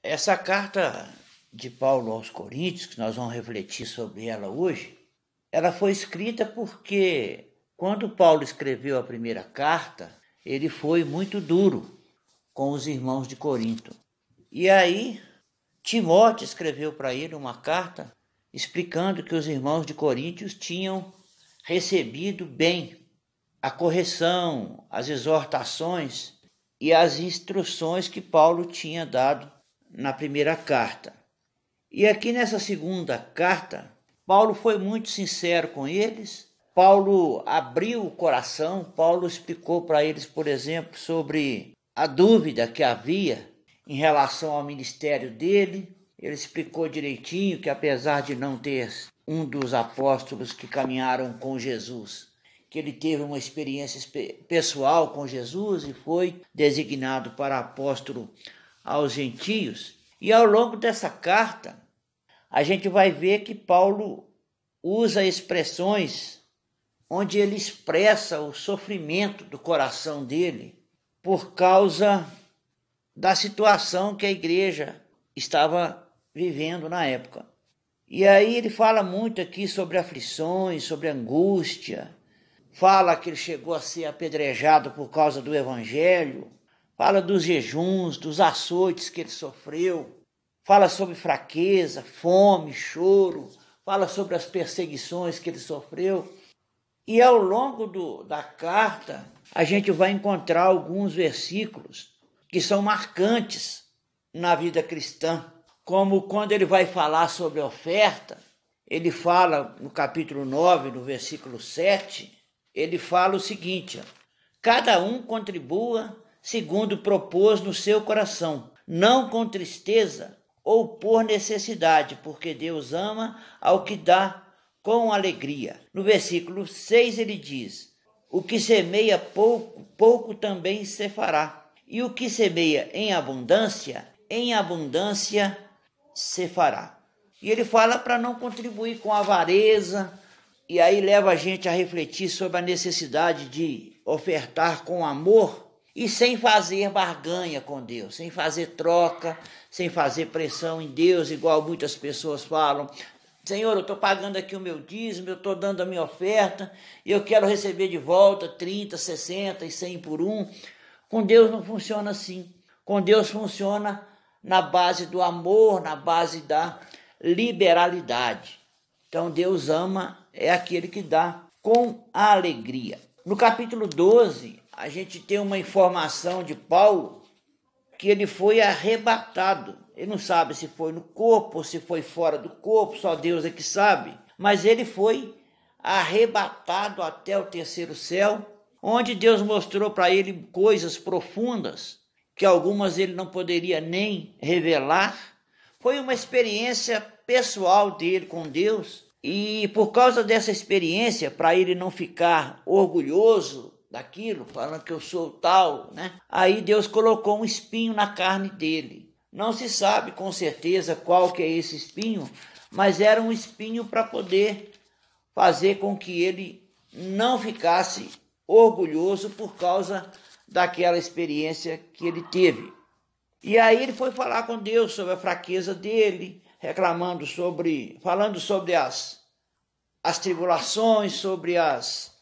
Essa carta de Paulo aos Coríntios, que nós vamos refletir sobre ela hoje, ela foi escrita porque quando Paulo escreveu a primeira carta, ele foi muito duro com os irmãos de Corinto. E aí, Timóteo escreveu para ele uma carta explicando que os irmãos de Coríntios tinham recebido bem a correção, as exortações e as instruções que Paulo tinha dado na primeira carta. E aqui nessa segunda carta, Paulo foi muito sincero com eles. Paulo abriu o coração, Paulo explicou para eles, por exemplo, sobre a dúvida que havia em relação ao ministério dele. Ele explicou direitinho que, apesar de não ter um dos apóstolos que caminharam com Jesus, que ele teve uma experiência pessoal com Jesus e foi designado para apóstolo aos gentios. E ao longo dessa carta, a gente vai ver que Paulo usa expressões onde ele expressa o sofrimento do coração dele por causa da situação que a igreja estava vivendo na época. E aí ele fala muito aqui sobre aflições, sobre angústia, fala que ele chegou a ser apedrejado por causa do evangelho, fala dos jejuns, dos açoites que ele sofreu, fala sobre fraqueza, fome, choro, fala sobre as perseguições que ele sofreu. E ao longo da carta, a gente vai encontrar alguns versículos que são marcantes na vida cristã, como quando ele vai falar sobre a oferta, ele fala no capítulo 9, no versículo 7, ele fala o seguinte: cada um contribua segundo propôs no seu coração, não com tristeza ou por necessidade, porque Deus ama ao que dá com alegria. No versículo 6 ele diz: o que semeia pouco, pouco também se fará. E o que semeia em abundância se fará. E ele fala para não contribuir com avareza, e aí leva a gente a refletir sobre a necessidade de ofertar com amor e sem fazer barganha com Deus, sem fazer troca, sem fazer pressão em Deus, igual muitas pessoas falam: Senhor, eu estou pagando aqui o meu dízimo, eu estou dando a minha oferta, e eu quero receber de volta 30, 60 e 100 por um. Com Deus não funciona assim. Com Deus funciona na base do amor, na base da liberalidade. Então Deus ama, é aquele que dá com alegria. No capítulo 12, a gente tem uma informação de Paulo que ele foi arrebatado. Ele não sabe se foi no corpo ou se foi fora do corpo, só Deus é que sabe. Mas ele foi arrebatado até o terceiro céu, onde Deus mostrou para ele coisas profundas, que algumas ele não poderia nem revelar. Foi uma experiência pessoal dele com Deus, e por causa dessa experiência, para ele não ficar orgulhoso daquilo, falando que eu sou tal, né? Aí Deus colocou um espinho na carne dele. Não se sabe com certeza qual que é esse espinho, mas era um espinho para poder fazer com que ele não ficasse orgulhoso por causa daquela experiência que ele teve. E aí ele foi falar com Deus sobre a fraqueza dele, falando sobre as tribulações, sobre as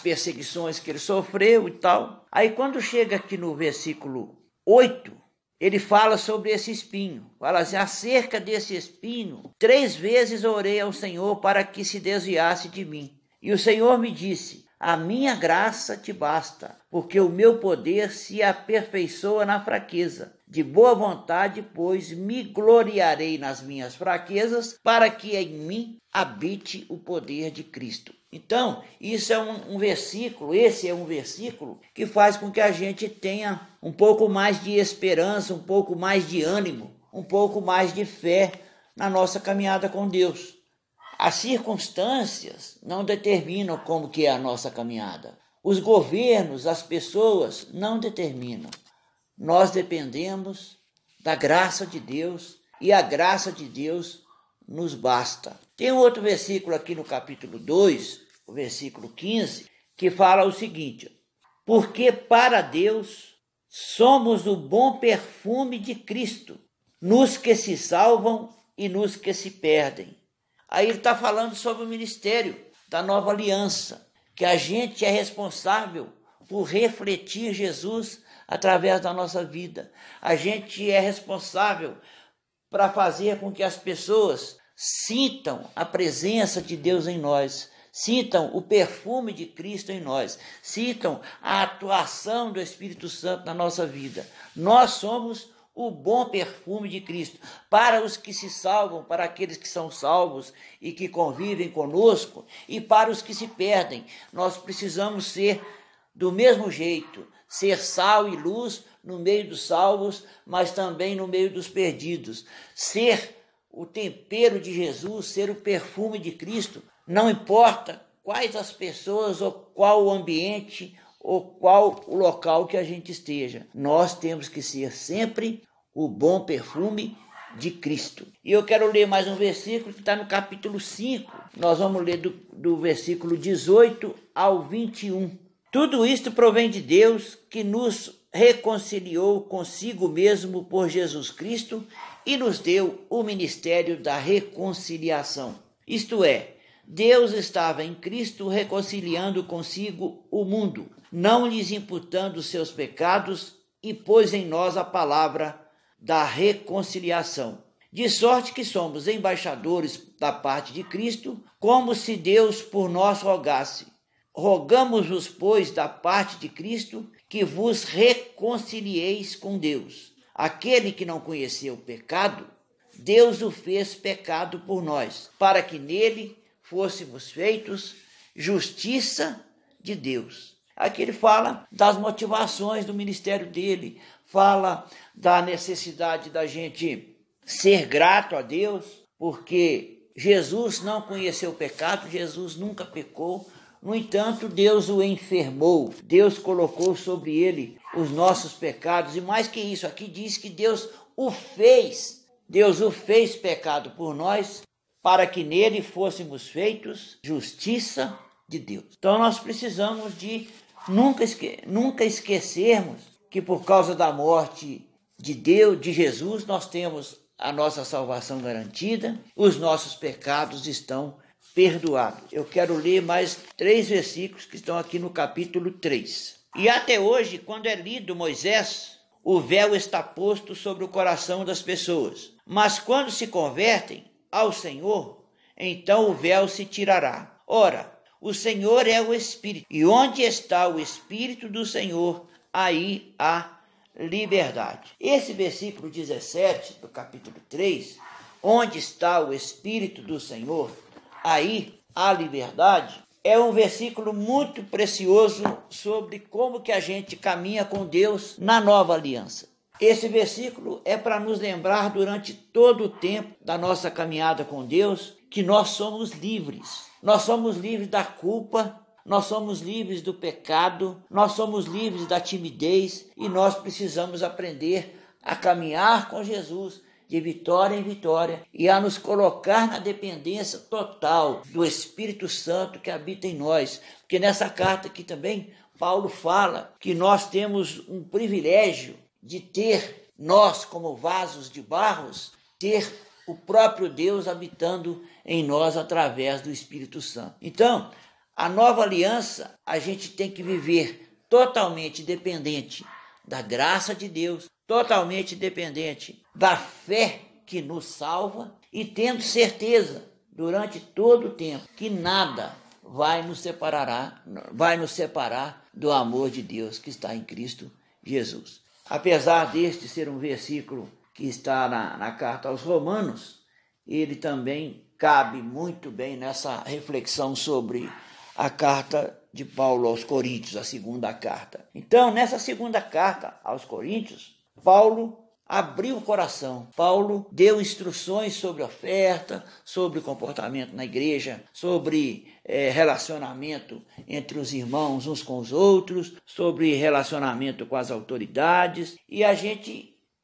perseguições que ele sofreu e tal. Aí quando chega aqui no versículo 8, ele fala sobre esse espinho. Fala assim: acerca desse espinho, 3 vezes orei ao Senhor para que se desviasse de mim. E o Senhor me disse: a minha graça te basta, porque o meu poder se aperfeiçoa na fraqueza. De boa vontade, pois, me gloriarei nas minhas fraquezas, para que em mim habite o poder de Cristo. Então, isso é esse é um versículo que faz com que a gente tenha um pouco mais de esperança, um pouco mais de ânimo, um pouco mais de fé na nossa caminhada com Deus. As circunstâncias não determinam como que é a nossa caminhada. Os governos, as pessoas não determinam. Nós dependemos da graça de Deus e a graça de Deus nos basta. Tem um outro versículo aqui no capítulo 2, o versículo 15, que fala o seguinte: porque para Deus somos o bom perfume de Cristo nos que se salvam e nos que se perdem. Aí ele está falando sobre o ministério da nova aliança, que a gente é responsável por refletir Jesus através da nossa vida. A gente é responsável para fazer com que as pessoas sintam a presença de Deus em nós, sintam o perfume de Cristo em nós, sintam a atuação do Espírito Santo na nossa vida. Nós somos o bom perfume de Cristo para os que se salvam, para aqueles que são salvos e que convivem conosco, e para os que se perdem. Nós precisamos ser do mesmo jeito, ser sal e luz no meio dos salvos, mas também no meio dos perdidos. Ser o tempero de Jesus, ser o perfume de Cristo, não importa quais as pessoas ou qual o ambiente ou qual o local que a gente esteja. Nós temos que ser sempre o bom perfume de Cristo. E eu quero ler mais um versículo que está no capítulo 5. Nós vamos ler do versículo 18 ao 21. Tudo isto provém de Deus, que nos reconciliou consigo mesmo por Jesus Cristo e nos deu o ministério da reconciliação. Isto é, Deus estava em Cristo reconciliando consigo o mundo, não lhes imputando seus pecados, e pôs em nós a palavra da reconciliação. De sorte que somos embaixadores da parte de Cristo, como se Deus por nós rogasse. Rogamos-vos, pois, da parte de Cristo, que vos reconcilieis com Deus. Aquele que não conheceu o pecado, Deus o fez pecado por nós, para que nele fôssemos feitos justiça de Deus. Aqui ele fala das motivações do ministério dele, fala da necessidade da gente ser grato a Deus, porque Jesus não conheceu o pecado, Jesus nunca pecou. No entanto, Deus o enfermou, Deus colocou sobre ele os nossos pecados, e mais que isso, aqui diz que Deus o fez pecado por nós, para que nele fôssemos feitos justiça de Deus. Então nós precisamos de nunca esquecermos que por causa da morte de Deus, de Jesus, nós temos a nossa salvação garantida, os nossos pecados estão perdoados. Eu quero ler mais 3 versículos que estão aqui no capítulo 3. E até hoje, quando é lido Moisés, o véu está posto sobre o coração das pessoas. Mas quando se convertem ao Senhor, então o véu se tirará. Ora, o Senhor é o Espírito, e onde está o Espírito do Senhor, aí há liberdade. Esse versículo 17 do capítulo 3, onde está o Espírito do Senhor, aí há liberdade, é um versículo muito precioso sobre como que a gente caminha com Deus na nova aliança. Esse versículo é para nos lembrar durante todo o tempo da nossa caminhada com Deus que nós somos livres. Nós somos livres da culpa, nós somos livres do pecado, nós somos livres da timidez e nós precisamos aprender a caminhar com Jesus de vitória em vitória e a nos colocar na dependência total do Espírito Santo que habita em nós. Porque nessa carta aqui também, Paulo fala que nós temos um privilégio de ter, nós como vasos de barros, ter o próprio Deus habitando em nós através do Espírito Santo. Então, a nova aliança, a gente tem que viver totalmente dependente da graça de Deus, totalmente dependente da fé que nos salva e tendo certeza durante todo o tempo que nada vai nos separar do amor de Deus que está em Cristo Jesus. Apesar deste ser um versículo que está na carta aos Romanos, ele também cabe muito bem nessa reflexão sobre a carta de Paulo aos Coríntios, a segunda carta. Então, nessa segunda carta aos Coríntios, Paulo abriu o coração. Paulo deu instruções sobre oferta, sobre comportamento na igreja, sobre relacionamento entre os irmãos uns com os outros, sobre relacionamento com as autoridades. E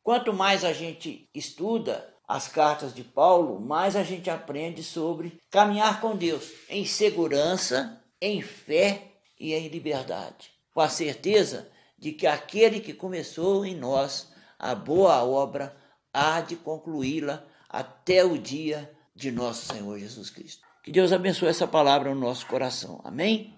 quanto mais a gente estuda as cartas de Paulo, mais a gente aprende sobre caminhar com Deus em segurança, em fé e em liberdade, com a certeza de que aquele que começou em nós a boa obra há de concluí-la até o dia de nosso Senhor Jesus Cristo. Que Deus abençoe essa palavra no nosso coração. Amém?